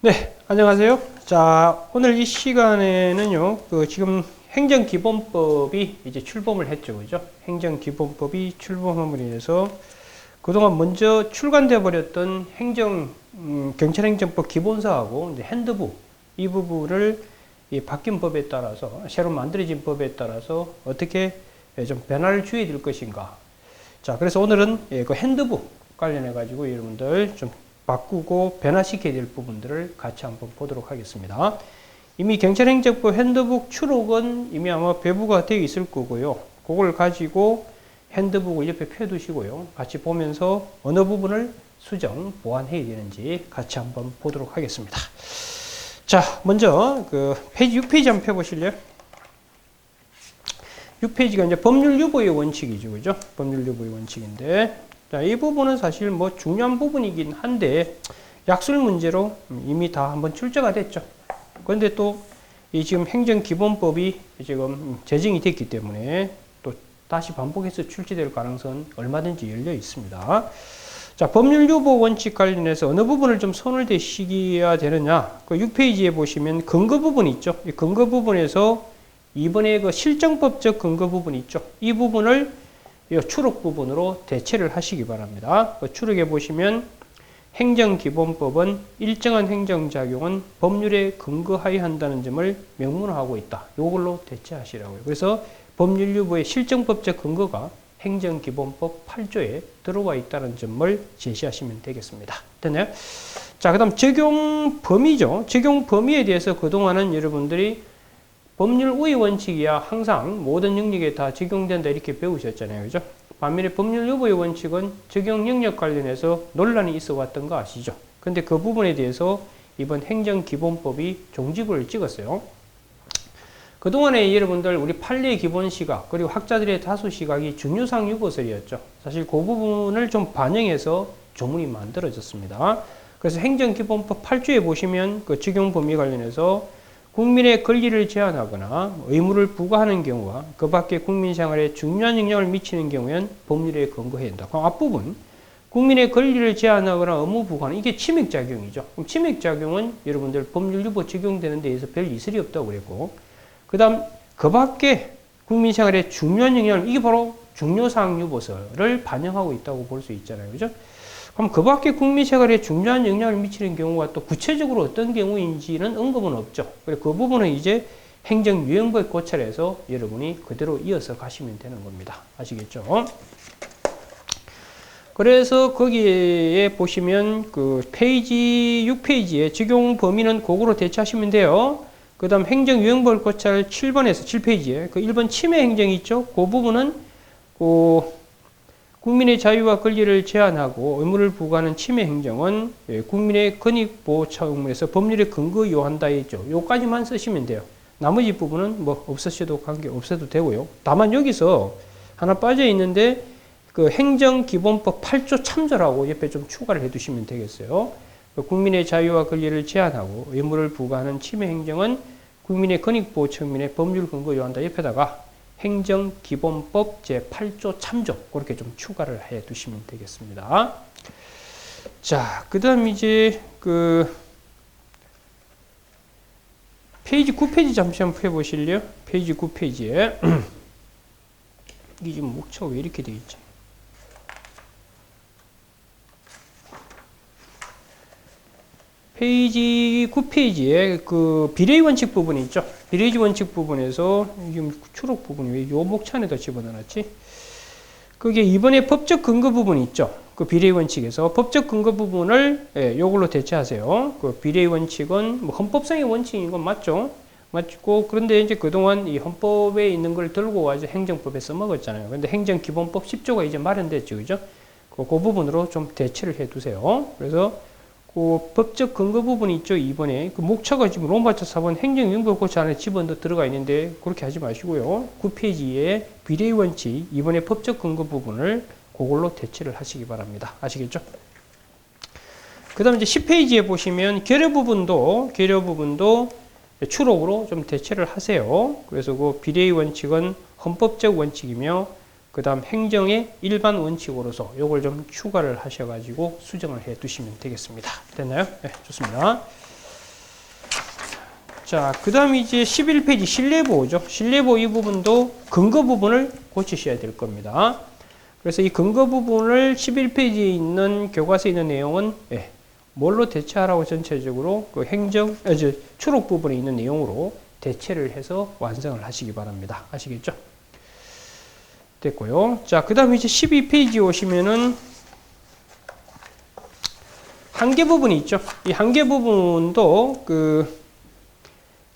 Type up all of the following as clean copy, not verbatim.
네, 안녕하세요. 자, 오늘 이 시간에는요, 지금 행정기본법이 이제 출범을 했죠. 그죠? 행정기본법이 출범함으로 인해서 그동안 먼저 출간되어 버렸던 경찰행정법 기본서하고 이제 핸드북, 이 부분을 이 바뀐 법에 따라서, 새로 만들어진 법에 따라서 어떻게 좀 변화를 주어야 될 것인가. 자, 그래서 오늘은 그 핸드북 관련해가지고 여러분들 좀 바꾸고 변화시켜야 될 부분들을 같이 한번 보도록 하겠습니다. 이미 경찰행정법 핸드북 추록은 이미 아마 배부가 되어 있을 거고요. 그걸 가지고 핸드북을 옆에 펴두시고요. 같이 보면서 어느 부분을 수정, 보완해야 되는지 같이 한번 보도록 하겠습니다. 자, 먼저 페이지 6페이지 한번 펴보실래요? 6페이지가 이제 법률 유보의 원칙이죠. 그죠? 법률 유보의 원칙인데, 자, 이 부분은 사실 뭐 중요한 부분이긴 한데, 약술 문제로 이미 다 한번 출제가 됐죠. 그런데 또, 이 지금 행정기본법이 지금 제정이 됐기 때문에 또 다시 반복해서 출제될 가능성은 얼마든지 열려 있습니다. 자, 법률 유보 원칙 관련해서 어느 부분을 좀 손을 대시켜야 되느냐. 그 6페이지에 보시면 근거 부분 있죠. 이 근거 부분에서 이번에 그 실정법적 근거 부분 있죠. 이 부분을 이 추록 부분으로 대체를 하시기 바랍니다. 그 추록에 보시면 행정기본법은 일정한 행정작용은 법률에 근거하여 한다는 점을 명문화하고 있다. 이걸로 대체하시라고요. 그래서 법률 유보의 실정법적 근거가 행정기본법 8조에 들어와 있다는 점을 제시하시면 되겠습니다. 됐나요? 자, 그 다음 적용 범위죠. 적용 범위에 대해서 그동안은 여러분들이 법률 우위 원칙이야 항상 모든 영역에 다 적용된다 이렇게 배우셨잖아요. 그죠? 반면에 법률 유보의 원칙은 적용 영역 관련해서 논란이 있어 왔던 거 아시죠? 근데 그 부분에 대해서 이번 행정기본법이 종지부를 찍었어요. 그동안에 여러분들 우리 판례 기본 시각 그리고 학자들의 다수 시각이 중요상 유보설이었죠. 사실 그 부분을 좀 반영해서 조문이 만들어졌습니다. 그래서 행정기본법 8조에 보시면 그 적용 범위 관련해서 국민의 권리를 제한하거나 의무를 부과하는 경우와 그 밖에 국민 생활에 중요한 영향을 미치는 경우에는 법률에 근거해야 된다. 그럼 앞부분 국민의 권리를 제한하거나 의무 부과하는 이게 침해작용이죠. 그럼 침해작용은 여러분들 법률 유보 적용되는 데에서 별 이설이 없다고 그랬고, 그 다음 그 밖에 국민 생활에 중요한 영향을, 이게 바로 중요사항 유보서를 반영하고 있다고 볼 수 있잖아요. 그죠? 그럼 그 밖에 국민 생활에 중요한 영향을 미치는 경우가 또 구체적으로 어떤 경우인지는 언급은 없죠. 그래서 그 부분은 이제 행정유형법 고찰에서 여러분이 그대로 이어서 가시면 되는 겁니다. 아시겠죠? 그래서 거기에 보시면 그 페이지 6페이지에 적용 범위는 그거로 대체하시면 돼요. 그 다음 행정유형법 고찰 7번에서 7페이지에 그 1번 침해 행정이 있죠. 그 부분은 국민의 자유와 권리를 제한하고 의무를 부과하는 침해 행정은 국민의 권익보호 차원에서 법률에 근거 요한다 했죠. 요까지만 쓰시면 돼요. 나머지 부분은 뭐 없으셔도 없어도 되고요. 다만 여기서 하나 빠져 있는데 그 행정기본법 8조 참조라고 옆에 좀 추가를 해두시면 되겠어요. 국민의 자유와 권리를 제한하고 의무를 부과하는 침해 행정은 국민의 권익보호 측면에 법률 근거 요한다 옆에다가 행정기본법 제8조 참조 그렇게 좀 추가를 해 두시면 되겠습니다. 자, 그 다음 이제 페이지 9페이지 잠시 한번 펴보실래요? 페이지 9페이지에 이게 지금 목차가 왜 이렇게 되어 있지? 페이지 9페이지에 그 비례의 원칙 부분이 있죠. 비례의 원칙 부분에서 지금 추록 부분이 왜 요 목차 안에다 집어넣었지? 그게 이번에 법적 근거 부분이 있죠. 그 비례의 원칙에서 법적 근거 부분을 요걸로 대체하세요. 그 비례의 원칙은 뭐 헌법상의 원칙인 건 맞죠? 맞고, 그런데 이제 그동안 이 헌법에 있는 걸 들고 와서 행정법에 써먹었잖아요. 근데 행정기본법 10조가 이제 마련됐죠. 그죠? 그 부분으로 좀 대체를 해 두세요. 그래서 그 법적 근거 부분이 있죠. 이번에 그 목차가 지금 로마자 4번 행정유형법 고찰 안에 집어넣어 들어가 있는데 그렇게 하지 마시고요. 9페이지에 비례의 원칙 이번에 법적 근거 부분을 그걸로 대체를 하시기 바랍니다. 아시겠죠? 그 다음 이제 10페이지에 보시면 계려 부분도 추록으로 좀 대체를 하세요. 그래서 그 비례의 원칙은 헌법적 원칙이며 그 다음 행정의 일반 원칙으로서 요걸 좀 추가를 하셔가지고 수정을 해 두시면 되겠습니다. 됐나요? 네, 좋습니다. 자, 그 다음에 이제 11페이지 실내보호죠. 실내보호 이 부분도 근거 부분을 고치셔야 될 겁니다. 그래서 이 근거 부분을 11페이지에 있는 교과서에 있는 내용은 뭘로 대체하라고 전체적으로 그 추록 부분에 있는 내용으로 대체를 해서 완성을 하시기 바랍니다. 아시겠죠? 됐고요. 자, 그 다음에 이제 12페이지 오시면은 한계 부분이 있죠. 이 한계 부분도 그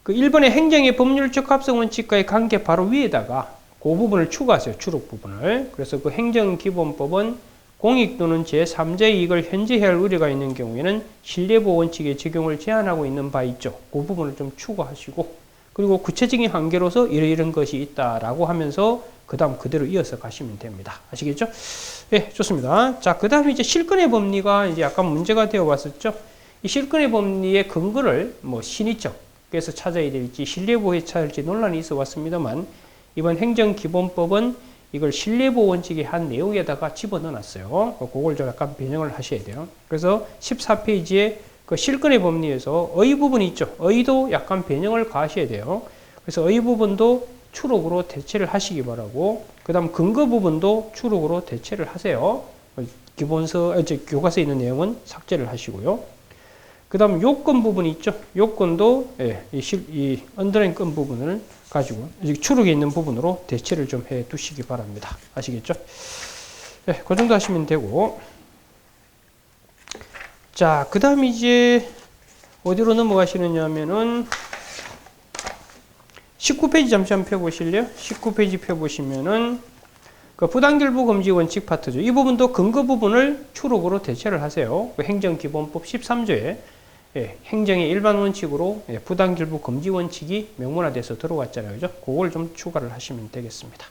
1번의 행정의 법률적 합성 원칙과의 관계 바로 위에다가 그 부분을 추가하세요. 추록 부분을. 그래서 그 행정기본법은 공익 또는 제3자의 이익을 현저해할 우려가 있는 경우에는 신뢰보호 원칙의 적용을 제한하고 있는 바 있죠. 그 부분을 좀 추가하시고, 그리고 구체적인 한계로서 이런 것이 있다라고 하면서 그 다음 그대로 이어서 가시면 됩니다. 아시겠죠? 네, 좋습니다. 자, 그 다음에 이제 실권의 법리가 이제 약간 문제가 되어 왔었죠. 이 실권의 법리의 근거를 신의적에서 찾아야 될지 신뢰보호에 찾아야 될지 논란이 있어 왔습니다만, 이번 행정기본법은 이걸 신뢰보호 원칙의 한 내용에다가 집어넣어 놨어요. 그걸 좀 약간 변형을 하셔야 돼요. 그래서 14페이지에 그 실권의 법리에서 의 부분이 있죠. 의도 약간 변형을 가하셔야 돼요. 그래서 의 부분도 추록으로 대체를 하시기 바라고, 그 다음 근거 부분도 추록으로 대체를 하세요. 교과서에 있는 내용은 삭제를 하시고요. 그 다음 요건 부분이 있죠. 요건도 이 언더라인 건 부분을 가지고 추록에 있는 부분으로 대체를 좀 해 두시기 바랍니다. 아시겠죠? 네, 그 정도 하시면 되고. 자, 그 다음 이제 어디로 넘어가시느냐 하면은 19페이지 잠시만 펴보실래요? 19페이지 펴보시면은 그 부당결부 금지 원칙 파트죠. 이 부분도 근거 부분을 추록으로 대체를 하세요. 그 행정기본법 13조에 행정의 일반 원칙으로 부당결부 금지 원칙이 명문화돼서 들어왔잖아요. 그죠? 그걸 좀 추가를 하시면 되겠습니다.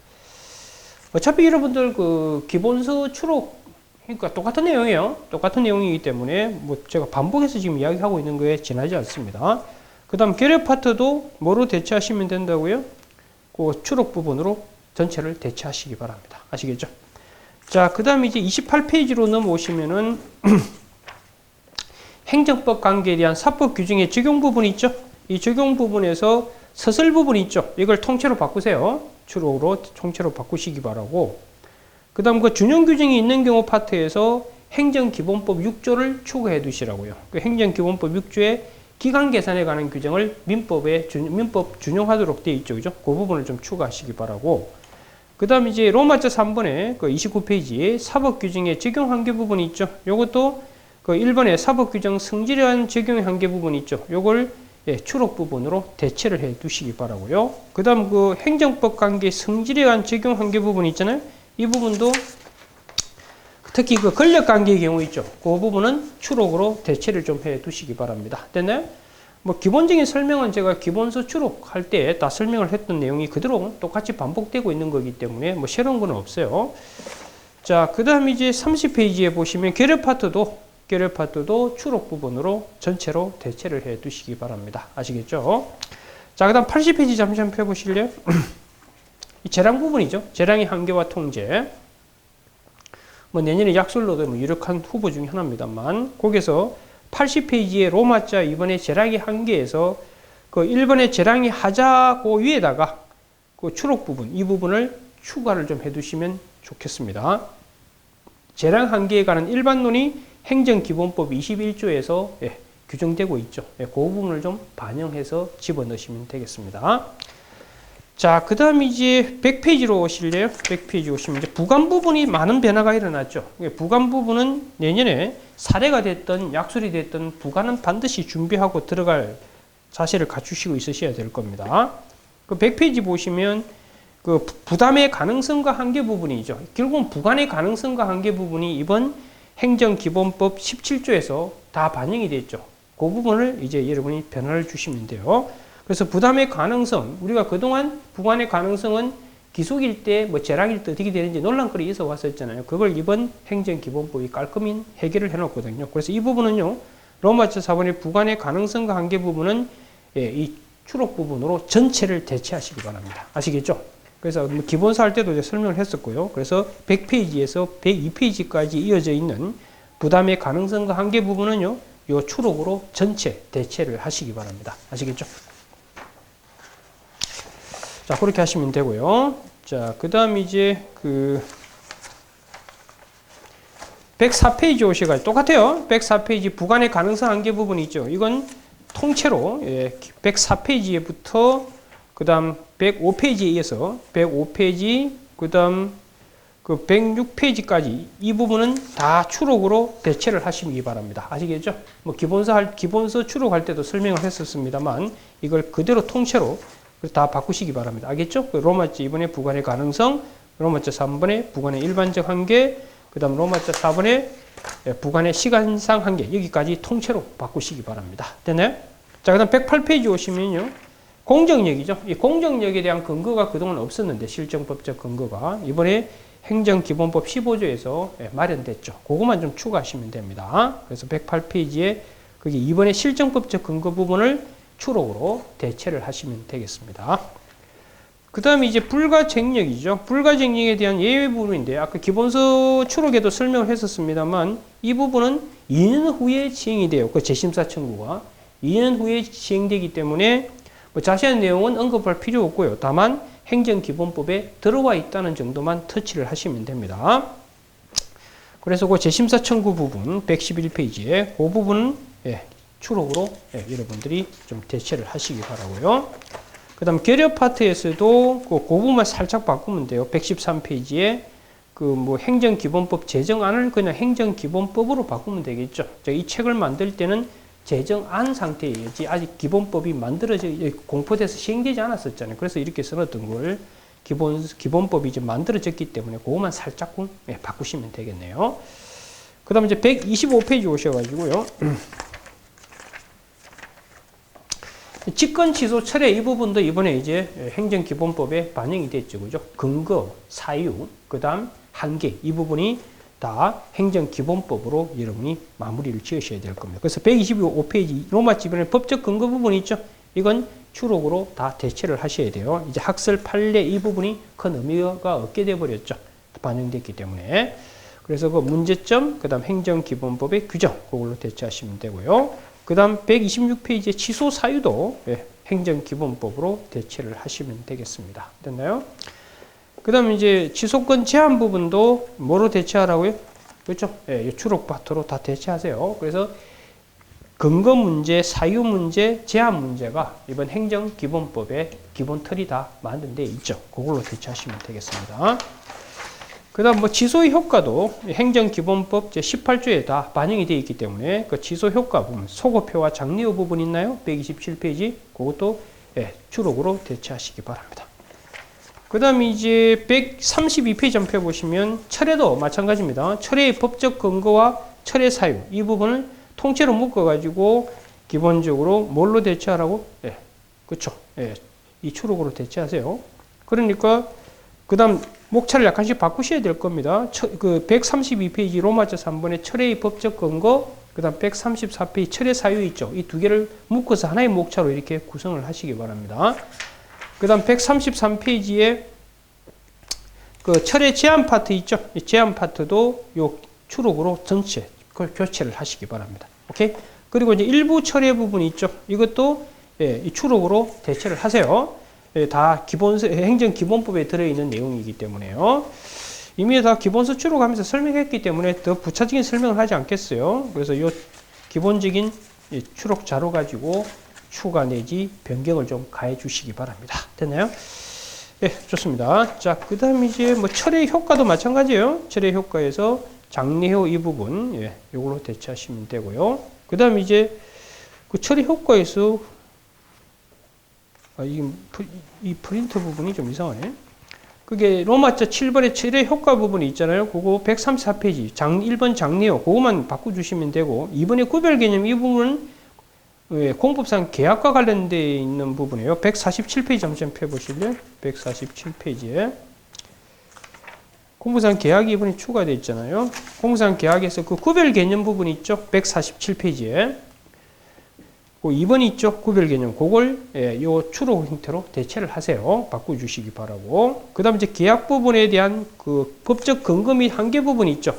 어차피 여러분들 그 기본서 추록, 그러니까 똑같은 내용이에요. 똑같은 내용이기 때문에 뭐 제가 반복해서 지금 이야기하고 있는 거에 지나지 않습니다. 그 다음 결합 파트도 뭐로 대체하시면 된다고요? 그 추록 부분으로 전체를 대체하시기 바랍니다. 아시겠죠? 자, 그 다음 이제 28페이지로 넘어오시면은 행정법 관계에 대한 사법 규정의 적용 부분이 있죠? 이 적용 부분에서 서술 부분이 있죠? 이걸 통째로 바꾸세요. 추록으로 통째로 바꾸시기 바라고. 그 다음 그 준용 규정이 있는 경우 파트에서 행정기본법 6조를 추가해 두시라고요. 그 행정기본법 6조에 기간 계산에 관한 규정을 민법 준용하도록 되어 있죠. 그죠? 그 부분을 좀 추가하시기 바라고. 그 다음 이제 로마자 3번에 그 29페이지에 사법 규정의 적용 한계 부분이 있죠. 요것도 그 1번에 사법 규정 성질에 의한 적용 한계 부분이 있죠. 요걸 추록 부분으로 대체를 해 두시기 바라고요. 그 다음 그 행정법 관계 성질에 의한 적용 한계 부분이 있잖아요. 이 부분도 특히 그 권력 관계의 경우 있죠. 그 부분은 추록으로 대체를 좀 해 두시기 바랍니다. 됐나요? 뭐 기본적인 설명은 제가 기본서 추록할 때 다 설명을 했던 내용이 그대로 똑같이 반복되고 있는 거기 때문에 뭐 새로운 건 없어요. 자, 그 다음 이제 30페이지에 보시면 결합 파트도 추록 부분으로 전체로 대체를 해 두시기 바랍니다. 아시겠죠? 자, 그 다음 80페이지 잠시만 펴보실래요? 이 재량 부분이죠. 재량의 한계와 통제. 뭐 내년에 약술로도 뭐 유력한 후보 중에 하나입니다만, 거기서 80페이지에 로마자 이번에 재량의 한계에서 그 1번의 재량의 하자고 위에다가 그 추록 부분, 이 부분을 추가를 좀 해두시면 좋겠습니다. 재량 한계에 관한 일반론이 행정기본법 21조에서 규정되고 있죠. 그 부분을 좀 반영해서 집어넣으시면 되겠습니다. 자, 그 다음 이제 100페이지로 오실래요? 100페이지 오시면 이제 부관 부분이 많은 변화가 일어났죠. 부관 부분은 내년에 사례가 됐든 약술이 됐든 부관은 반드시 준비하고 들어갈 자세를 갖추시고 있으셔야 될 겁니다. 그 100페이지 보시면 그 부담의 가능성과 한계 부분이죠. 결국은 부관의 가능성과 한계 부분이 이번 행정기본법 17조에서 다 반영이 됐죠. 그 부분을 이제 여러분이 변화를 주시면 돼요. 그래서 부담의 가능성, 우리가 그동안 부관의 가능성은 기속일 때, 뭐 재량일 때 어떻게 되는지 논란거리 있어 왔었잖아요. 그걸 이번 행정기본법이 깔끔히 해결을 해놓거든요. 그래서 이 부분은요, 로마자 4번의 부관의 가능성과 한계 부분은 이 추록 부분으로 전체를 대체하시기 바랍니다. 아시겠죠? 그래서 기본서 할 때도 이제 설명을 했었고요. 그래서 100페이지에서 102페이지까지 이어져 있는 부담의 가능성과 한계 부분은요, 요 추록으로 전체 대체를 하시기 바랍니다. 아시겠죠? 자, 그렇게 하시면 되고요. 자, 그 다음 이제 104페이지 오셔가지고 똑같아요. 104페이지 부관의 가능성 한계 부분이 있죠. 이건 통째로 104페이지에부터 그 다음 105페이지에 이어서 105페이지 그 다음 106페이지까지 이 부분은 다 추록으로 대체를 하시기 바랍니다. 아시겠죠? 뭐 기본서 추록할 때도 설명을 했었습니다만 이걸 그대로 통째로 다 바꾸시기 바랍니다. 알겠죠? 로마자 2번의 부관의 가능성, 로마자 3번의 부관의 일반적 한계, 그 다음 로마자 4번의 부관의 시간상 한계, 여기까지 통째로 바꾸시기 바랍니다. 됐나요? 자, 그 다음 108페이지 오시면요. 공정력이죠. 이 공정력에 대한 근거가 그동안 없었는데, 실정법적 근거가. 이번에 행정기본법 15조에서 마련됐죠. 그것만 좀 추가하시면 됩니다. 그래서 108페이지에 거기 이번에 실정법적 근거 부분을 추록으로 대체를 하시면 되겠습니다. 그 다음에 이제 불가쟁력이죠. 불가쟁력에 대한 예외 부분인데, 아까 기본서 추록에도 설명을 했었습니다만, 이 부분은 2년 후에 시행이 돼요. 그 재심사 청구가. 2년 후에 시행되기 때문에 뭐 자세한 내용은 언급할 필요 없고요. 다만 행정기본법에 들어와 있다는 정도만 터치를 하시면 됩니다. 그래서 그 재심사 청구 부분 111페이지에 그 부분은 추록으로 여러분들이 좀 대체를 하시기 바라고요. 그 다음 결여 파트에서도 그 부분만 살짝 바꾸면 돼요. 113페이지에 그 뭐 행정기본법 제정안을 그냥 행정기본법으로 바꾸면 되겠죠. 이 책을 만들 때는 제정안 상태이지 아직 기본법이 만들어져 공포돼서 시행되지 않았었잖아요. 그래서 이렇게 써놨던 걸 기본법이 이제 만들어졌기 때문에 그것만 살짝 바꾸시면 되겠네요. 그 다음에 이제 125페이지 오셔가지고요. 직권 취소 철회 이 부분도 이번에 이제 행정기본법에 반영이 됐죠. 그죠? 근거, 사유, 그 다음 한계 이 부분이 다 행정기본법으로 여러분이 마무리를 지으셔야 될 겁니다. 그래서 125페이지 로마 지변의 법적 근거 부분이 있죠. 이건 추록으로 다 대체를 하셔야 돼요. 이제 학설 판례 이 부분이 큰 의미가 없게 돼버렸죠. 반영됐기 때문에. 그래서 그 문제점, 그 다음 행정기본법의 규정, 그걸로 대체하시면 되고요. 그 다음 126페이지의 취소 사유도 행정기본법으로 대체를 하시면 되겠습니다. 됐나요? 그 다음에 이제 취소권 제한 부분도 뭐로 대체하라고요? 그렇죠? 추록 파트로 다 대체하세요. 그래서 근거 문제, 사유 문제, 제한 문제가 이번 행정기본법의 기본 틀이 다 만든 데 있죠. 그걸로 대체하시면 되겠습니다. 그 다음 뭐 취소의 효과도 행정기본법 제18조에 다 반영이 되어 있기 때문에 그 취소 효과 부분, 소거표와 장려호 부분 있나요? 127페이지. 그것도 추록으로 대체하시기 바랍니다. 그 다음 이제 132페이지 한번 펴보시면 철회도 마찬가지입니다. 철회의 법적 근거와 철회 사유 이 부분을 통째로 묶어가지고 기본적으로 뭘로 대체하라고? 그렇죠. 이 추록으로 대체하세요. 그러니까 그 다음 목차를 약간씩 바꾸셔야 될 겁니다. 그 132페이지 로마자 3번의 철회의 법적 근거, 그 다음 134페이지 철회 사유 있죠. 이 두 개를 묶어서 하나의 목차로 이렇게 구성을 하시기 바랍니다. 그 다음 133페이지에 그 철회 제한 파트 있죠. 이 제한 파트도 요 추록으로 전체 그걸 교체를 하시기 바랍니다. 오케이? 그리고 이제 일부 철회 부분이 있죠. 이것도 이 추록으로 대체를 하세요. 다 행정기본법에 들어있는 내용이기 때문에요. 이미 다 기본서 추록하면서 설명했기 때문에 더 부차적인 설명을 하지 않겠어요. 그래서 이 기본적인 추록 자료 가지고 추가 내지 변경을 좀 가해 주시기 바랍니다. 됐나요? 네, 좋습니다. 자, 그 다음 이제 뭐 철회 효과도 마찬가지예요. 철회 효과에서 장려호 이 부분, 요걸로 대체하시면 되고요. 그 다음 이제 그 철회 효과에서 이 프린터 부분이 좀 이상하네. 그게 로마자 7번의 철회 효과 부분이 있잖아요. 그거 134페이지 1번 장려호 그거만 바꿔주시면 되고 2번의 구별 개념 이 부분은 공법상 계약과 관련되어 있는 부분이에요. 147페이지 한번 펴보실래요? 147페이지에 공법상 계약이 이번에 추가되어 있잖아요. 공법상 계약에서 그 구별 개념 부분이 있죠. 147페이지에 그 2번이 있죠. 구별 개념 그걸 요 추록 형태로 대체를 하세요. 바꿔주시기 바라고. 그 다음 이제 계약 부분에 대한 그 법적 근거 및 한계 부분이 있죠.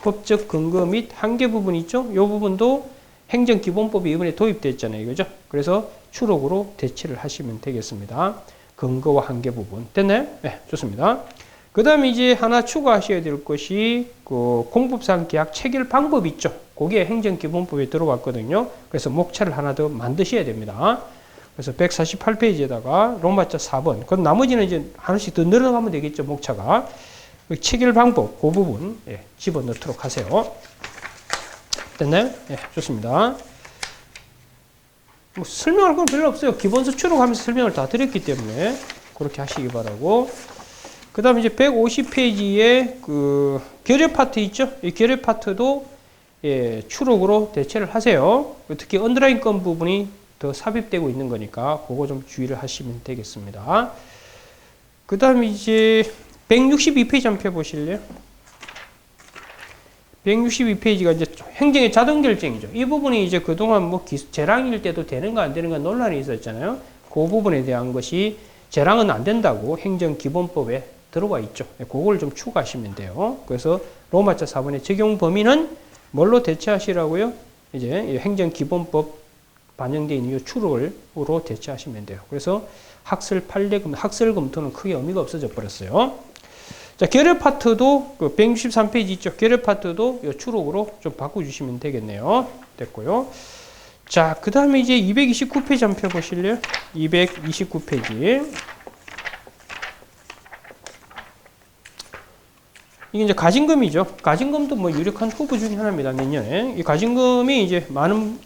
법적 근거 및 한계 부분이 있죠. 요 부분도 행정기본법이 이번에 도입됐잖아요. 그죠? 그래서 추록으로 대체를 하시면 되겠습니다. 근거와 한계 부분. 됐나요? 네, 좋습니다. 그 다음에 이제 하나 추가하셔야 될 것이 그 공법상 계약 체결 방법 있죠. 그게 행정기본법에 들어왔거든요. 그래서 목차를 하나 더 만드셔야 됩니다. 그래서 148페이지에다가 로마자 4번. 그럼 나머지는 이제 하나씩 더 늘어나가면 되겠죠. 목차가. 체결 방법, 그 부분 집어넣도록 하세요. 됐나요? 네, 좋습니다. 뭐 설명할 건 별로 없어요. 기본서 추록하면서 설명을 다 드렸기 때문에 그렇게 하시기 바라고. 그 다음에 이제 150페이지에 그 결여 파트 있죠? 이 결여 파트도 추록으로 대체를 하세요. 특히 언더라인 건 부분이 더 삽입되고 있는 거니까 그거 좀 주의를 하시면 되겠습니다. 그 다음에 이제 162페이지 한번 펴보실래요? 162페이지가 이제 행정의 자동 결정이죠. 이 부분이 이제 그동안 뭐 재량일 때도 되는가 안 되는가 논란이 있었잖아요. 그 부분에 대한 것이 재량은 안 된다고 행정기본법에 들어와 있죠. 그걸 좀 추가하시면 돼요. 그래서 로마자 4번의 적용 범위는 뭘로 대체하시라고요? 이제 행정기본법 반영되어 있는 이 추록으로 대체하시면 돼요. 그래서 학설 판례, 학설 검토는 크게 의미가 없어져 버렸어요. 자, 결여 파트도 그 163페이지 있죠. 결여 파트도 이 추록으로 좀 바꿔주시면 되겠네요. 됐고요. 자, 그 다음에 이제 229페이지 한번 펴보실래요? 229페이지. 이게 이제 가징금이죠. 가징금도 뭐 유력한 후보 중에 하나입니다. 내년에. 이 가징금이 이제 많은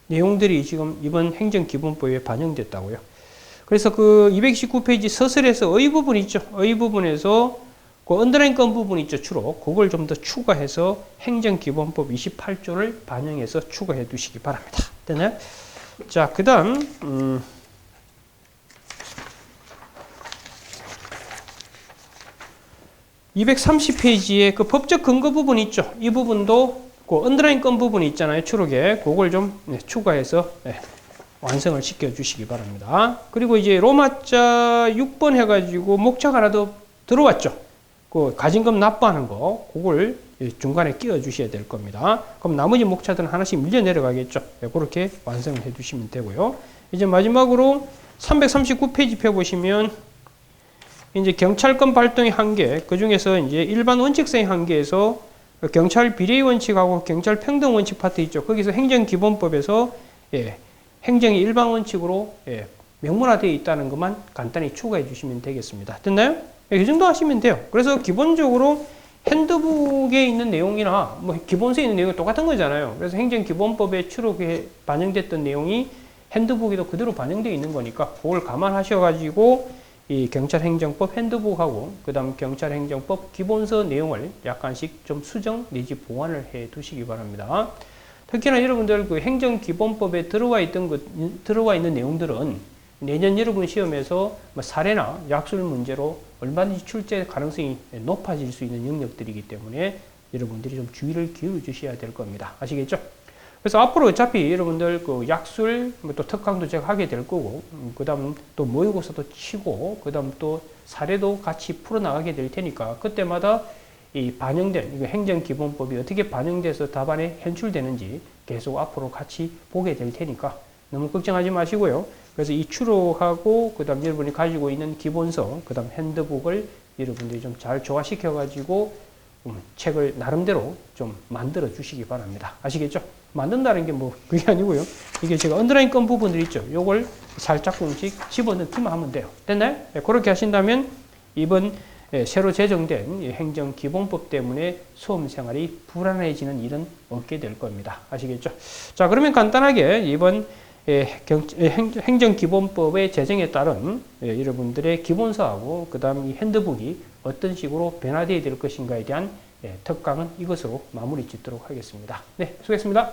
내용들이 지금 이번 행정기본법에 반영됐다고요. 그래서 그 229페이지 서술에서 의 부분 있죠. 의 부분에서 그 언더라인 건 부분 있죠. 주로. 그걸 좀 더 추가해서 행정기본법 28조를 반영해서 추가해 두시기 바랍니다. 되나요? 자, 그 다음, 230페이지에 그 법적 근거 부분 있죠. 이 부분도 그 언더라인 건 부분이 있잖아요. 추록에. 그걸 좀 추가해서 완성을 시켜 주시기 바랍니다. 그리고 이제 로마자 6번 해가지고 목차가 하나 더 들어왔죠. 그 가징금 납부하는 거. 그걸 중간에 끼워 주셔야 될 겁니다. 그럼 나머지 목차들은 하나씩 밀려 내려가겠죠. 그렇게 완성을 해 주시면 되고요. 이제 마지막으로 339페이지 펴보시면 이제 경찰권 발동의 한계, 그 중에서 이제 일반 원칙성의 한계에서 경찰 비례 원칙하고 경찰 평등 원칙 파트 있죠. 거기서 행정기본법에서 행정의 일반 원칙으로 명문화되어 있다는 것만 간단히 추가해 주시면 되겠습니다. 됐나요? 이 정도 하시면 돼요. 그래서 기본적으로 핸드북에 있는 내용이나 뭐 기본서에 있는 내용이 똑같은 거잖아요. 그래서 행정기본법에 추록에 반영됐던 내용이 핸드북에도 그대로 반영되어 있는 거니까 그걸 감안하셔가지고 이 경찰행정법 핸드북하고 그 다음 경찰행정법 기본서 내용을 약간씩 좀 수정 내지 보완을 해 두시기 바랍니다. 특히나 여러분들 그 행정기본법에 들어와 있는 내용들은 내년 여러분 시험에서 뭐 사례나 약술 문제로 얼마든지 출제 가능성이 높아질 수 있는 영역들이기 때문에 여러분들이 좀 주의를 기울여 주셔야 될 겁니다. 아시겠죠? 그래서 앞으로 어차피 여러분들 그 약술, 또 특강도 제가 하게 될 거고, 그 다음 또 모의고사도 치고, 그 다음 또 사례도 같이 풀어나가게 될 테니까, 그때마다 이 반영된, 이거 행정기본법이 어떻게 반영돼서 답안에 현출되는지 계속 앞으로 같이 보게 될 테니까, 너무 걱정하지 마시고요. 그래서 이 추록하고, 그 다음 여러분이 가지고 있는 기본서, 그 다음 핸드북을 여러분들이 좀 잘 조화시켜가지고, 책을 나름대로 좀 만들어 주시기 바랍니다. 아시겠죠? 만든다는 게 뭐 그게 아니고요. 이게 제가 언더라인 건 부분들 있죠. 요걸 살짝 조금씩 집어넣기만 하면 돼요. 됐나요? 그렇게 하신다면 이번 새로 제정된 행정기본법 때문에 수험 생활이 불안해지는 일은 없게 될 겁니다. 아시겠죠? 자, 그러면 간단하게 이번 행정기본법의 제정에 따른 여러분들의 기본서하고 그 다음 이 핸드북이 어떤 식으로 변화되어야 될 것인가에 대한 특강은 이것으로 마무리 짓도록 하겠습니다. 네, 수고했습니다.